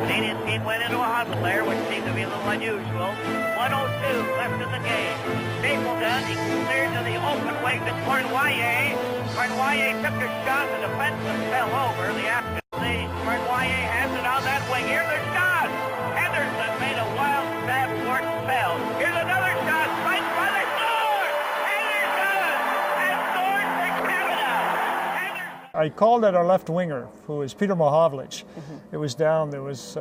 Canadian team went into a huddle there, which seemed to be a little unusual. 1:02 left in the game. Stapleton, he cleared to the open wing to Cornwallier. Cornwallier took a shot, the defenseman fell over. The Cornwallier has it on that wing. Here's a shot. Henderson made a wild stab towards the bell. Here's another shot. Right by the score. Henderson has scored for Canada. Henderson. I called at our left winger, who is Peter Mohavlich. It was down. There was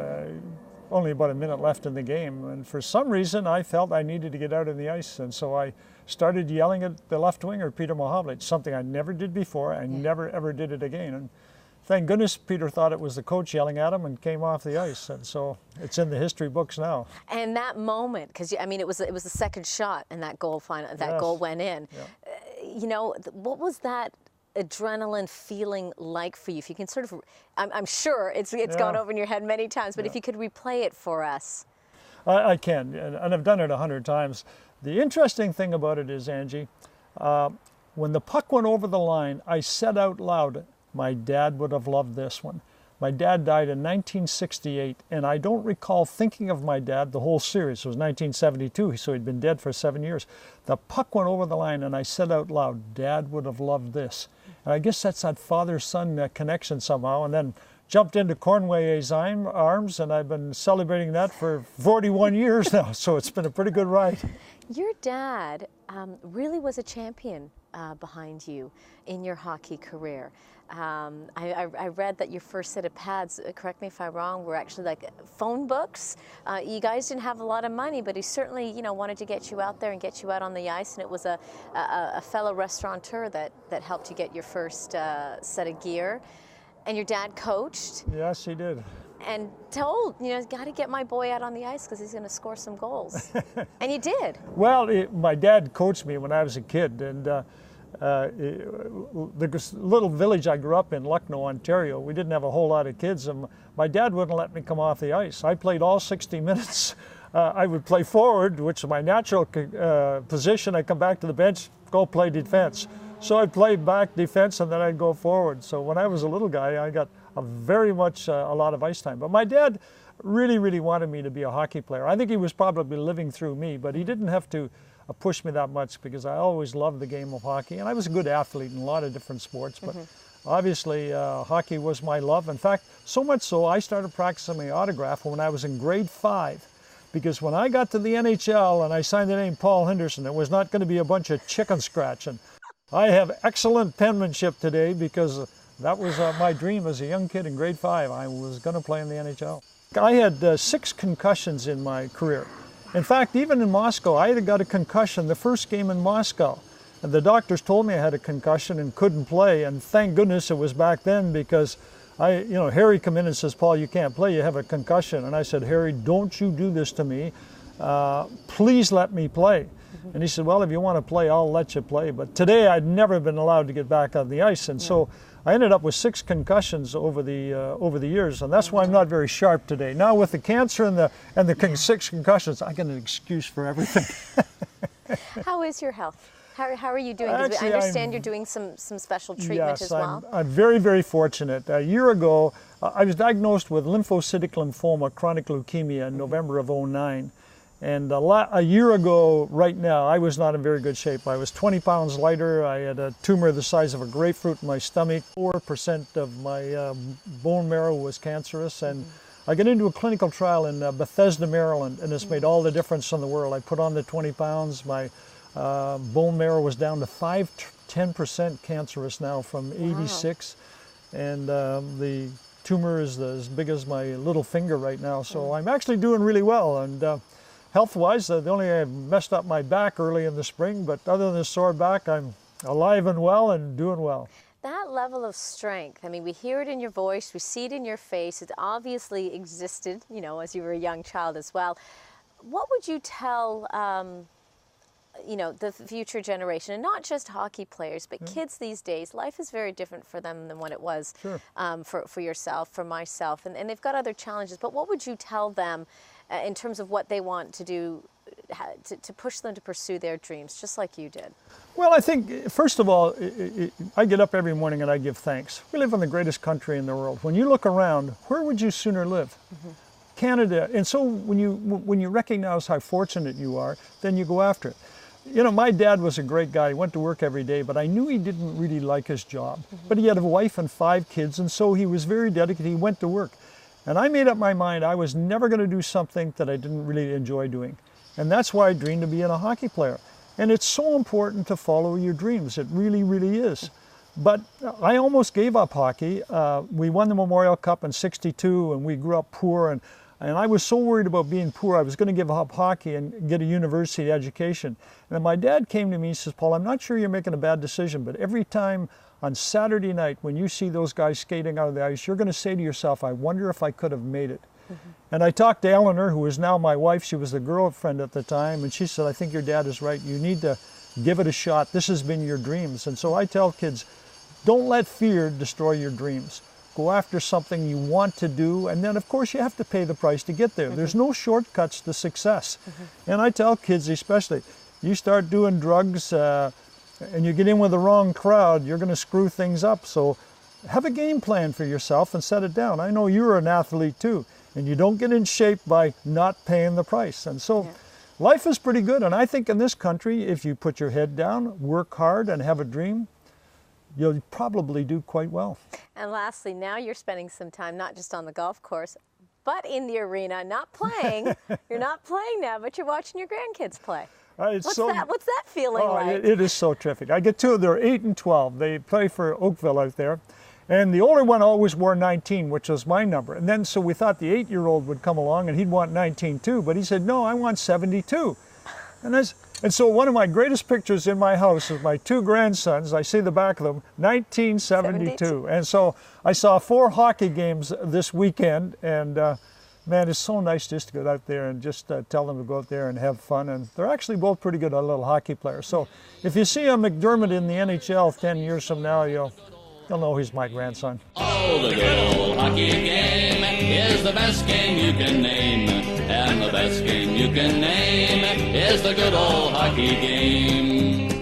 only about a minute left in the game, and for some reason I felt I needed to get out on the ice, and so I started yelling at the left winger, Peter Mohavlich, something I never did before. I never ever did it again. And thank goodness Peter thought it was the coach yelling at him and came off the ice, and so it's in the history books now. And that moment, because I mean, it was the second shot, and that goal goal went in. Yeah. You know, what was that adrenaline feeling like for you? If you can sort of, I'm sure it's gone over in your head many times, but if you could replay it for us. I can, and I've done it 100 times. The interesting thing about it is, Angie, when the puck went over the line, I said out loud, my dad would have loved this one. My dad died in 1968, and I don't recall thinking of my dad the whole series. It was 1972, so he'd been dead for 7 years. The puck went over the line, and I said out loud, Dad would have loved this. And I guess that's that father-son connection somehow, and then jumped into Cornwaller's arms, and I've been celebrating that for 41 years now, so it's been a pretty good ride. Your dad really was a champion behind you in your hockey career. I read that your first set of pads, correct me if I'm wrong, were actually like phone books. You guys didn't have a lot of money, but he certainly, you know, wanted to get you out there and get you out on the ice, and it was a fellow restaurateur that helped you get your first set of gear. And your dad coached. Yes, he did. And told, you know, got to get my boy out on the ice because he's going to score some goals. And you did. Well, my dad coached me when I was a kid, and the little village I grew up in, Lucknow, Ontario, we didn't have a whole lot of kids, and my dad wouldn't let me come off the ice. I played all 60 minutes. I would play forward, which is my natural position. I'd come back to the bench, go play defense. So I'd play back defense, and then I'd go forward. So when I was a little guy, I got very much a lot of ice time. But my dad really, really wanted me to be a hockey player. I think he was probably living through me, but he didn't have to push me that much because I always loved the game of hockey. And I was a good athlete in a lot of different sports, but obviously hockey was my love. In fact, so much so I started practicing my autograph when I was in grade 5. Because when I got to the NHL and I signed the name Paul Henderson, it was not going to be a bunch of chicken scratching. I have excellent penmanship today because that was my dream as a young kid in grade 5. I was going to play in the NHL. I had 6 concussions in my career. In fact, even in Moscow, I had got a concussion the first game in Moscow. And the doctors told me I had a concussion and couldn't play. And thank goodness it was back then because Harry come in and says, Paul, you can't play, you have a concussion. And I said, Harry, don't you do this to me. Please let me play. And he said, well, if you want to play, I'll let you play. But today I'd never been allowed to get back on the ice. And so I ended up with 6 concussions over the years. And that's why I'm not very sharp today. Now with the cancer and the 6 concussions, I get an excuse for everything. How is your health? How are you doing? Actually, I understand you're doing some special treatment as well. Yes, I'm very, very fortunate. A year ago, I was diagnosed with lymphocytic lymphoma, chronic leukemia in November of '09. And a year ago, right now, I was not in very good shape. I was 20 pounds lighter. I had a tumor the size of a grapefruit in my stomach. 4% of my bone marrow was cancerous. And I got into a clinical trial in Bethesda, Maryland, and it's made all the difference in the world. I put on the 20 pounds. My bone marrow was down to 10% cancerous now from 86. And the tumor is as big as my little finger right now. So I'm actually doing really well. And health-wise, I messed up my back early in the spring, but other than the sore back, I'm alive and well and doing well. That level of strength, I mean, we hear it in your voice, we see it in your face. It obviously existed, you know, as you were a young child as well. What would you tell, the future generation, and not just hockey players, but kids these days? Life is very different for them than what it was for yourself, for myself, and they've got other challenges. But what would you tell them in terms of what they want to do to push them to pursue their dreams, just like you did? Well, I think, first of all, I get up every morning and I give thanks. We live in the greatest country in the world. When you look around, where would you sooner live? Canada. And so when you recognize how fortunate you are, then you go after it. You know, my dad was a great guy. He went to work every day, but I knew he didn't really like his job. But he had a wife and 5 kids, and so he was very dedicated. He went to work. And I made up my mind I was never going to do something that I didn't really enjoy doing. And that's why I dreamed of being a hockey player. And it's so important to follow your dreams. It really, really is. But I almost gave up hockey. We won the Memorial Cup in '62, and we grew up poor. And I was so worried about being poor, I was going to give up hockey and get a university education. And then my dad came to me and says, Paul, I'm not sure you're making a bad decision, but every time on Saturday night when you see those guys skating out of the ice, you're going to say to yourself, I wonder if I could have made it. And I talked to Eleanor, who is now my wife. She was the girlfriend at the time, and she said, I think your dad is right. You need to give it a shot. This has been your dreams. And so I tell kids, don't let fear destroy your dreams. Go after something you want to do, and then of course you have to pay the price to get there. There's no shortcuts to success. And I tell kids especially, you start doing drugs and you get in with the wrong crowd, you're going to screw things up. So have a game plan for yourself and set it down. I know you're an athlete too, and you don't get in shape by not paying the price. And so life is pretty good, and I think in this country, if you put your head down, work hard, and have a dream, you'll probably do quite well. And lastly, now you're spending some time not just on the golf course, but in the arena, not playing. You're not playing now, but you're watching your grandkids play. What's that feeling like? It is so terrific. I get 2 of them, they're 8 and 12. They play for Oakville out there. And the older one always wore 19, which was my number. And then so we thought the 8-year-old would come along and he'd want 19 too, but he said, no, I want 72. And so one of my greatest pictures in my house is my 2 grandsons. I see the back of them, 1972. And so I saw 4 hockey games this weekend, and man, it's so nice just to go out there and just tell them to go out there and have fun. And they're actually both pretty good little hockey players. So if you see a McDermott in the NHL 10 years from now, you'll know he's my grandson. Oh, the good old hockey game is the best game you can name. And the best game you can name is the good old hockey game.